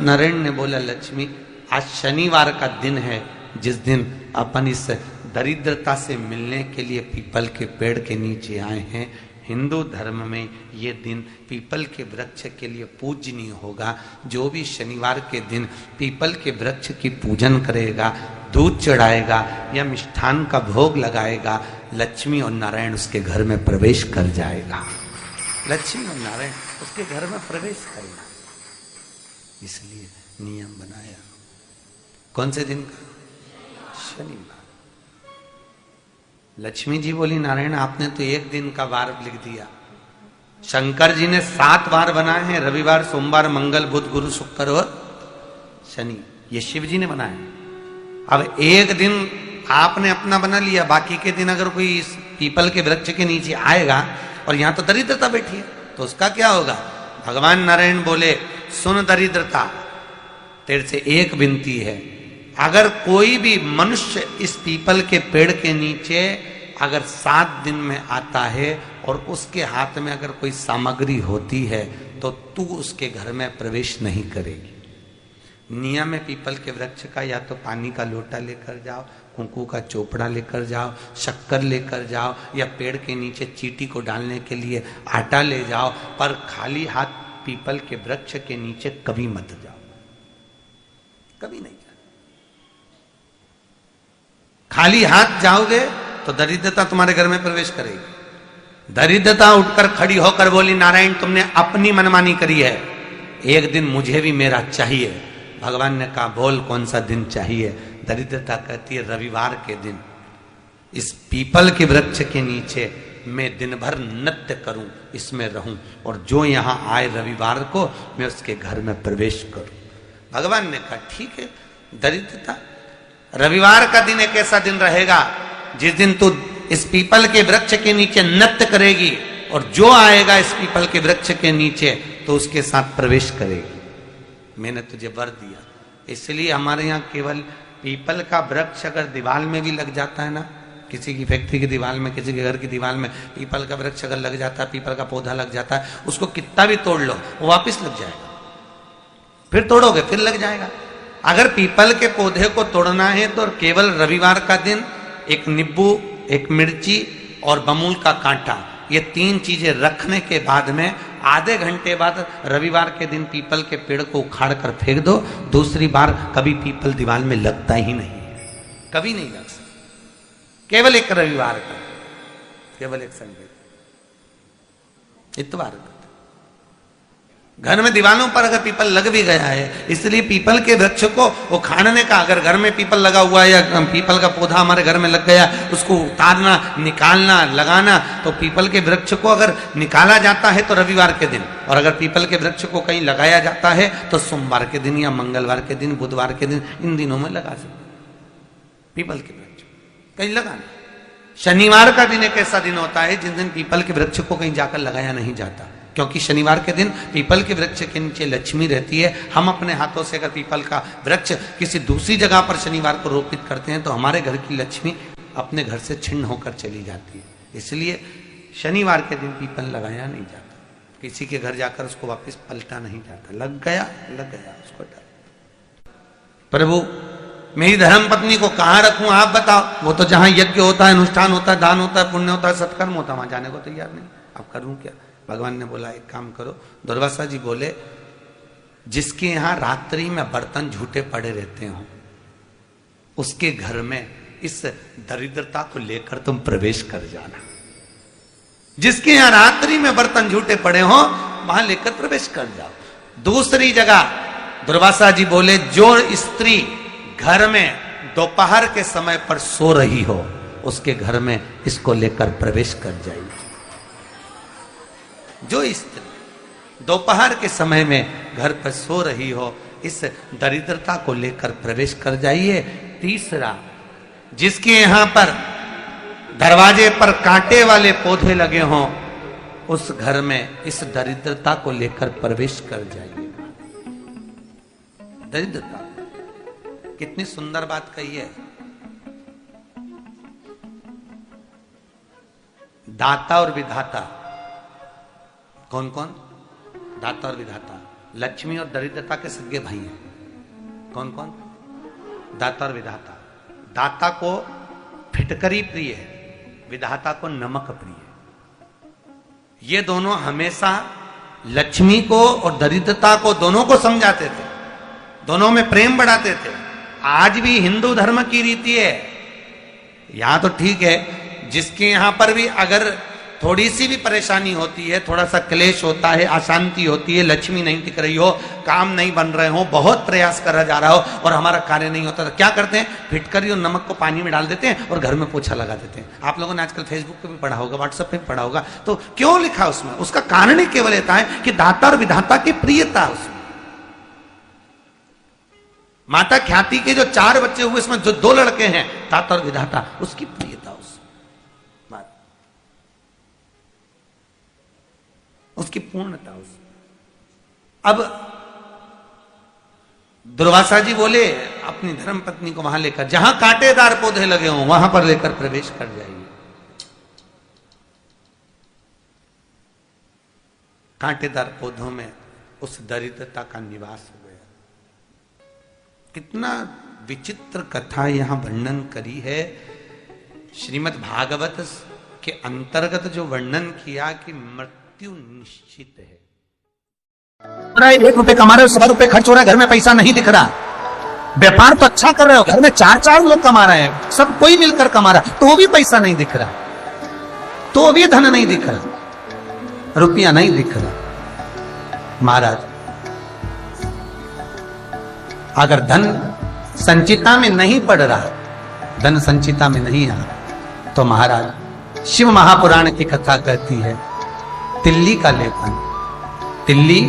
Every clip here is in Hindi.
नारायण ने बोला, लक्ष्मी आज शनिवार का दिन है, जिस दिन अपन इस दरिद्रता से मिलने के लिए पीपल के पेड़ के नीचे आए हैं। हिंदू धर्म में ये दिन पीपल के वृक्ष के लिए पूजनीय होगा। जो भी शनिवार के दिन पीपल के वृक्ष की पूजन करेगा, दूध चढ़ाएगा या मिष्ठान का भोग लगाएगा, लक्ष्मी और नारायण उसके घर में प्रवेश कर जाएगा। लक्ष्मी और नारायण उसके घर में प्रवेश करेगा। इसलिए नियम बनाया। कौन से दिन का? शनिवार। लक्ष्मी जी बोली, नारायण आपने तो एक दिन का वार लिख दिया। शंकर जी ने 7 वार बनाए हैं, रविवार, सोमवार, मंगल, बुध, गुरु, शुक्र और शनि। ये शिव जी ने बनाए। अब एक दिन आपने अपना बना लिया, बाकी के दिन अगर कोई इस पीपल के वृक्ष के नीचे आएगा और यहां तो दरिद्रता बैठी है, तो उसका क्या होगा? भगवान नारायण बोले, सुन दरिद्रता, तेरे से एक विनती है, अगर कोई भी मनुष्य इस पीपल के पेड़ के नीचे अगर 7 दिन में आता है और उसके हाथ में अगर कोई सामग्री होती है तो तू उसके घर में प्रवेश नहीं करेगी। नियम है पीपल के वृक्ष का, या तो पानी का लोटा लेकर जाओ, कुंकू का चोपड़ा लेकर जाओ, शक्कर लेकर जाओ, या पेड़ के नीचे चींटी को डालने के लिए आटा ले जाओ, पर खाली हाथ पीपल के वृक्ष के नीचे कभी मत जाओ, कभी नहीं जाओ। खाली हाथ जाओगे तो दरिद्रता तुम्हारे घर में प्रवेश करेगी। दरिद्रता उठकर खड़ी होकर बोली, नारायण तुमने अपनी मनमानी करी है, एक दिन मुझे भी मेरा चाहिए। भगवान ने कहा, बोल कौन सा दिन चाहिए? दरिद्रता कहती है, रविवार के दिन इस पीपल के वृक्ष के नीचे मैं दिन भर नृत्य करूं, इसमें रहूं, और जो यहां आए रविवार को मैं उसके घर में प्रवेश करूं। भगवान ने कहा, ठीक है। दरिद्रता, रविवार का दिन एक ऐसा दिन रहेगा जिस दिन तू इस पीपल के वृक्ष के नीचे नृत्य करेगी और जो आएगा इस पीपल के वृक्ष के नीचे तो उसके साथ प्रवेश करेगी। मैंने तुझे वर दिया। इसलिए हमारे यहाँ केवल पीपल का वृक्ष अगर दीवार में भी लग जाता है ना, किसी की फैक्ट्री की दीवार में, किसी के घर की दीवार में पीपल का वृक्ष अगर लग जाता है, पीपल का पौधा लग जाता है, उसको कितना भी तोड़ लो वो वापिस लग जाएगा। फिर तोड़ोगे फिर लग जाएगा। अगर पीपल के पौधे को तोड़ना है तो केवल रविवार का दिन एक नींबू, एक मिर्ची और बमूल का कांटा, ये 3 चीजें रखने के बाद में आधे घंटे बाद रविवार के दिन पीपल के पेड़ को उखाड़ कर फेंक दो। दूसरी बार कभी पीपल दीवार में लगता ही नहीं है, कभी नहीं लग सकता। केवल एक रविवार का, केवल एक संडे, इतवार का। घर में दीवारों पर अगर पीपल लग भी गया है, इसलिए पीपल के वृक्ष को उखाड़ने का, अगर घर में पीपल लगा हुआ है या पीपल का पौधा हमारे घर में लग गया, उसको उतारना, निकालना, लगाना, तो पीपल के वृक्ष को अगर निकाला जाता है तो रविवार के दिन, और अगर पीपल के वृक्ष को कहीं लगाया जाता है तो सोमवार के दिन या मंगलवार के दिन, बुधवार के दिन, इन दिनों में लगा सकते पीपल के वृक्ष कहीं लगाना। शनिवार का दिन एक ऐसा दिन होता है जिस दिन पीपल के वृक्ष को कहीं जाकर लगाया नहीं जाता, क्योंकि शनिवार के दिन पीपल के वृक्ष के नीचे लक्ष्मी रहती है। हम अपने हाथों से अगर पीपल का वृक्ष किसी दूसरी जगह पर शनिवार को रोपित करते हैं तो हमारे घर की लक्ष्मी अपने घर से छिन्न होकर चली जाती है। इसलिए शनिवार के दिन पीपल लगाया नहीं जाता, किसी के घर जाकर उसको वापस पलटा नहीं जाता। लग गया उसको डाल। प्रभु मेरी धर्म पत्नी को कहाँ रखूं आप बताओ? वो तो जहां यज्ञ होता है, अनुष्ठान होता है, दान होता है, पुण्य होता है, सत्कर्म होता है, वहां जाने को तैयार नहीं। अब करूं क्या? भगवान ने बोला, एक काम करो। दुर्वासा जी बोले, जिसके यहां रात्रि में बर्तन झूठे पड़े रहते हो उसके घर में इस दरिद्रता को लेकर तुम प्रवेश कर जाना। जिसके यहां रात्रि में बर्तन झूठे पड़े हो वहां लेकर प्रवेश कर जाओ। दूसरी जगह दुर्वासा जी बोले, जो स्त्री घर में दोपहर के समय पर सो रही हो उसके घर में इसको लेकर प्रवेश कर जाइए। जो स्त्री दोपहर के समय में घर पर सो रही हो इस दरिद्रता को लेकर प्रवेश कर जाइए। तीसरा, जिसके यहां पर दरवाजे पर कांटे वाले पौधे लगे हों उस घर में इस दरिद्रता को लेकर प्रवेश कर जाइए। दरिद्रता, कितनी सुंदर बात कही है। दाता और विधाता, कौन कौन? दाता और विधाता। लक्ष्मी और दरिद्रता के सगे भाई हैं। कौन कौन? दाता और विधाता। दाता को फिटकरी प्रिय है, विधाता को नमक प्रिय है। ये दोनों हमेशा लक्ष्मी को और दरिद्रता को दोनों को समझाते थे, दोनों में प्रेम बढ़ाते थे। आज भी हिंदू धर्म की रीति है। यहां तो ठीक है, जिसके यहां पर भी अगर थोड़ी सी भी परेशानी होती है, थोड़ा सा क्लेश होता है, अशांति होती है, लक्ष्मी नहीं टिक रही हो, काम नहीं बन रहे हो, बहुत प्रयास करा जा रहा हो और हमारा कार्य नहीं होता, तो क्या करते हैं? फिटकरी और नमक को पानी में डाल देते हैं और घर में पोछा लगा देते हैं। आप लोगों ने आजकल फेसबुक पे भी पढ़ा होगा, व्हाट्सएप पे भी पढ़ा होगा। तो क्यों लिखा उसमें? उसका कारण ही केवल था कि दाता और विधाता की प्रियता उसमें। माता ख्याति के जो 4 बच्चे हुए, इसमें जो 2 लड़के हैं, दाता और विधाता, उसकी प्रियता उसकी पूर्णता उस। अब दुर्वासा जी बोले अपनी धर्म पत्नी को वहां लेकर, जहां कांटेदार पौधे लगे हों वहां पर लेकर प्रवेश कर जाइए। कांटेदार पौधों में उस दरिद्रता का निवास हो गया। कितना विचित्र कथा यहां वर्णन करी है। श्रीमद् भागवत के अंतर्गत जो वर्णन किया कि निश्चित है। 1 रुपए कमा रहे हो, 100 रुपए खर्च हो रहा है, घर में पैसा नहीं दिख रहा। व्यापार तो अच्छा कर रहे हो, घर में 4 लोग कमा रहे हैं, सब कोई मिलकर कमा रहा, तो भी पैसा नहीं दिख रहा, तो भी धन नहीं दिख रहा, रुपया नहीं दिख रहा। महाराज, अगर धन संचिता में नहीं पड़ रहा, धन संचिता में नहीं आ, तो महाराज शिव महापुराण की कथा कहती है, तिल्ली का लेपन। तिल्ली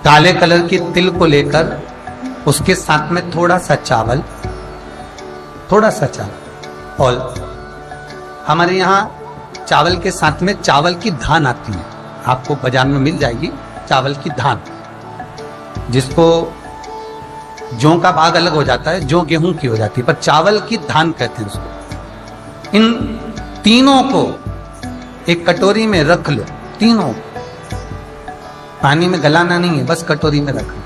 काले कलर की तिल को लेकर उसके साथ में थोड़ा सा चावल और हमारे यहां चावल के साथ में चावल की धान आती है, आपको बाजार में मिल जाएगी चावल की धान, जिसको जौ का भाग अलग हो जाता है, जौ गेहूं की हो जाती है, पर चावल की धान कहते हैं उसको। इन तीनों को एक कटोरी में रख लो, तीनों पानी में गलाना नहीं है, बस कटोरी में रख लो।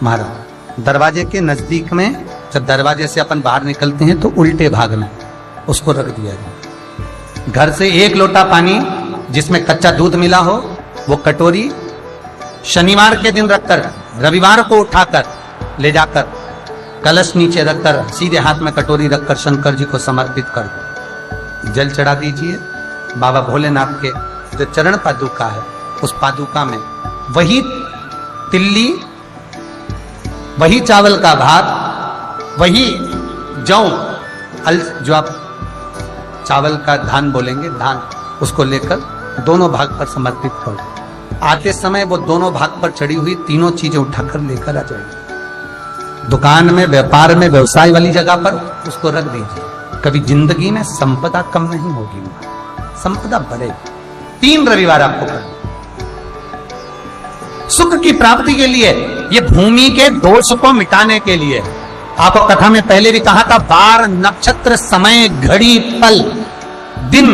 महाराज, दरवाजे के नजदीक में, जब दरवाजे से अपन बाहर निकलते हैं तो उल्टे भाग में उसको रख दिया जाए। घर से 1 लोटा पानी जिसमें कच्चा दूध मिला हो, वो कटोरी शनिवार के दिन रखकर रविवार को उठाकर ले जाकर कलश नीचे रखकर सीधे हाथ में कटोरी रखकर शंकर जी को समर्पित कर दो। जल चढ़ा दीजिए। बाबा भोलेनाथ के जो चरण पादुका है, उस पादुका में वही तिल्ली, वही चावल का भात, वही जौ, जो आप चावल का धान बोलेंगे, धान, उसको लेकर दोनों भाग पर समर्पित कर दो। आते समय वो दोनों भाग पर चढ़ी हुई तीनों चीजें उठाकर लेकर आ जाएगी। दुकान में, व्यापार में, व्यवसाय वाली जगह पर उसको रख दीजिए। कभी जिंदगी में संपदा कम नहीं होगी, संपदा बढ़ेगी। 3 रविवार आपको करना। सुख की प्राप्ति के लिए, ये भूमि के दोष को मिटाने के लिए। आपको कथा में पहले भी कहा था, बार, नक्षत्र, समय, घड़ी, पल, दिन,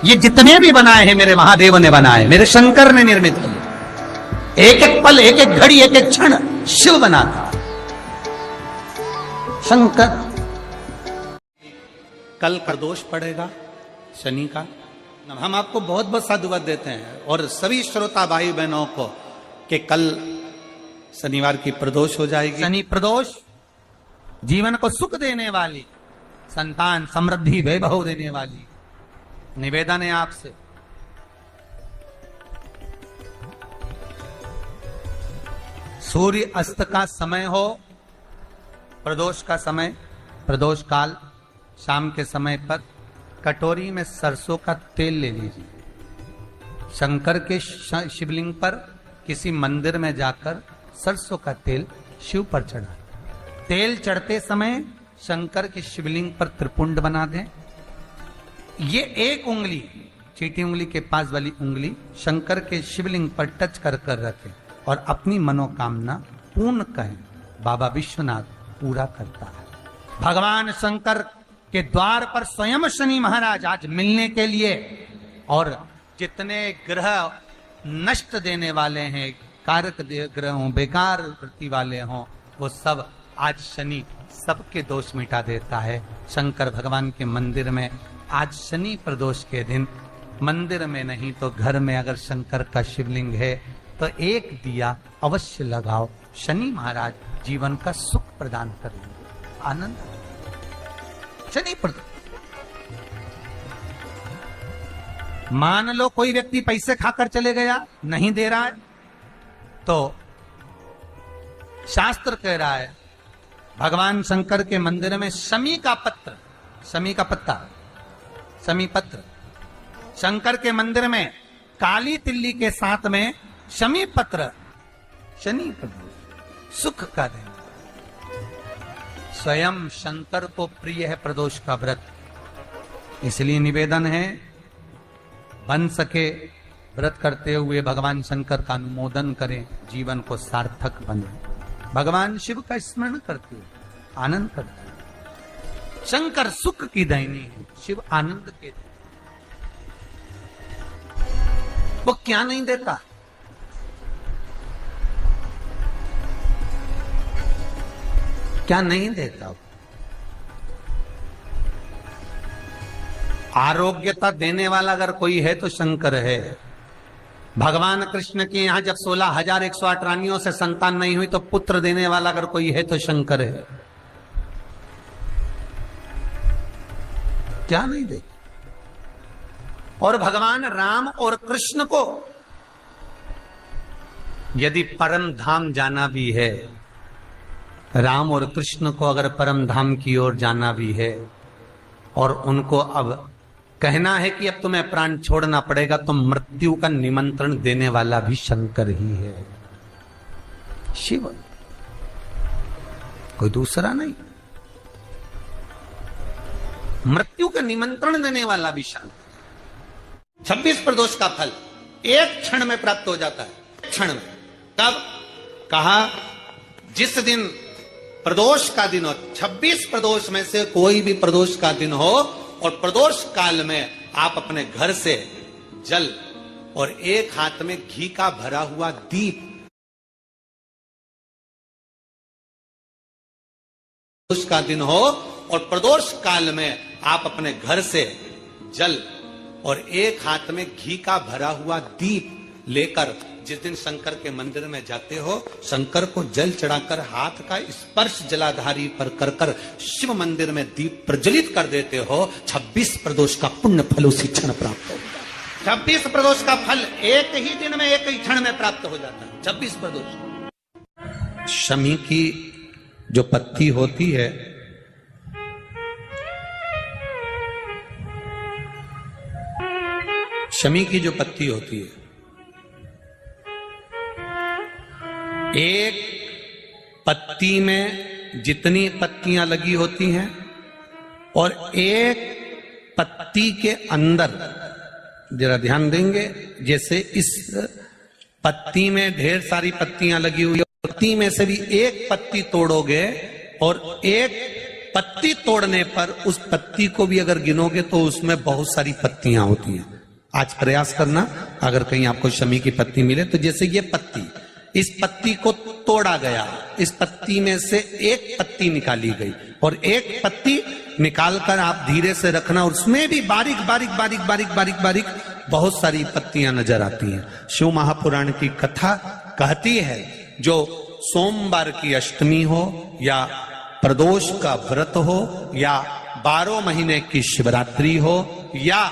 ये जितने भी बनाए हैं मेरे महादेव ने बनाए, मेरे शंकर ने निर्मित किए। एक एक पल, एक एक घड़ी, एक एक क्षण शिव बनाता, शंकर। कल प्रदोष पड़ेगा शनि का। हम आपको बहुत बहुत साधुवाद देते हैं और सभी श्रोता भाई बहनों को कि कल शनिवार की प्रदोष हो जाएगी। शनि प्रदोष जीवन को सुख देने वाली, संतान, समृद्धि, वैभव देने वाली। निवेदन है आपसे, सूर्य अस्त का समय हो, प्रदोष का समय, प्रदोष काल, शाम के समय पर कटोरी में सरसों का तेल ले लीजिए। शंकर के शिवलिंग पर किसी मंदिर में जाकर सरसों का तेल शिव पर चढ़ा। तेल चढ़ते समय शंकर के शिवलिंग पर त्रिपुंड बना दें। ये एक उंगली, चीटी उंगली के पास वाली उंगली शंकर के शिवलिंग पर टच कर कर रखें और अपनी मनोकामना पूर्ण कहें। बाबा विश्वनाथ पूरा करता है। भगवान शंकर के द्वार पर स्वयं शनि महाराज आज मिलने के लिए, और जितने ग्रह नष्ट देने वाले हैं, कारक ग्रह हों, बेकार वृत्ति वाले हों, वो सब आज शनि सबके दोष मिटा देता है। शंकर भगवान के मंदिर में आज शनि प्रदोष के दिन मंदिर में नहीं तो घर में अगर शंकर का शिवलिंग है तो एक दिया अवश्य लगाओ। शनि महाराज जीवन का सुख प्रदान करेंगे, आनंद। शनि प्रदोष, मान लो कोई व्यक्ति पैसे खाकर चले गया, नहीं दे रहा है, तो शास्त्र कह रहा है भगवान शंकर के मंदिर में शमी का पत्र, शमी का पत्ता, शमी पत्र, शंकर के मंदिर में काली तिल्ली के साथ में शमी पत्र, शनि प्रदोष सुख का दिन। स्वयं शंकर को प्रिय है प्रदोष का व्रत, इसलिए निवेदन है बन सके व्रत करते हुए भगवान शंकर का अनुमोदन करें, जीवन को सार्थक बने। भगवान शिव का स्मरण करते हुए आनंद करते हुए। शंकर सुख की दायनी है, शिव आनंद के, वो क्या नहीं देता? क्या नहीं देता? आरोग्यता देने वाला अगर कोई है तो शंकर है। भगवान कृष्ण के यहां जब 16,108 रानियों से संतान नहीं हुई तो पुत्र देने वाला अगर कोई है तो शंकर है। क्या नहीं दे? और भगवान राम और कृष्ण को यदि परम धाम जाना भी है, राम और कृष्ण को अगर परम धाम की ओर जाना भी है और उनको अब कहना है कि अब तुम्हें प्राण छोड़ना पड़ेगा, तो मृत्यु का निमंत्रण देने वाला भी शंकर ही है, शिव, कोई दूसरा नहीं। मृत्यु का निमंत्रण देने वाला भी शंकर। 26 प्रदोष का फल एक क्षण में प्राप्त हो जाता है, क्षण में। तब कहा जिस दिन प्रदोष का दिन हो, 26 प्रदोष में से कोई भी प्रदोष का दिन हो और प्रदोष काल में आप अपने घर से जल और एक हाथ में घी का भरा हुआ दीप, प्रदोष का दिन हो और प्रदोष काल में आप अपने घर से जल और एक हाथ में घी का भरा हुआ दीप लेकर जिस दिन शंकर के मंदिर में जाते हो, शंकर को जल चढ़ाकर हाथ का स्पर्श जलाधारी पर कर कर शिव मंदिर में दीप प्रज्वलित कर देते हो, 26 प्रदोष का पुण्य फल उसी क्षण प्राप्त हो। 26 प्रदोष का फल एक ही दिन में, एक ही क्षण में प्राप्त हो जाता है। 26 प्रदोष। शमी की जो पत्ती होती है, शमी की जो पत्ती होती है, एक पत्ती में जितनी पत्तियां लगी होती हैं और एक पत्ती के अंदर, जरा ध्यान देंगे, जैसे इस पत्ती में ढेर सारी पत्तियां लगी हुई, पत्ती में से भी एक पत्ती तोड़ोगे और एक पत्ती तोड़ने पर उस पत्ती को भी अगर गिनोगे तो उसमें बहुत सारी पत्तियां होती हैं। आज प्रयास करना, अगर कहीं आपको शमी की पत्ती मिले तो जैसे ये पत्ती, इस पत्ती को तोड़ा गया, इस पत्ती में से एक पत्ती निकाली गई और एक पत्ती निकालकर आप धीरे से रखना, उसमें भी बारीक बारीक बारीक बारीक बारीक बारीक बहुत सारी पत्तियां नजर आती हैं। शिव महापुराण की कथा कहती है जो सोमवार की अष्टमी हो या प्रदोष का व्रत हो या 12 महीने की शिवरात्रि हो या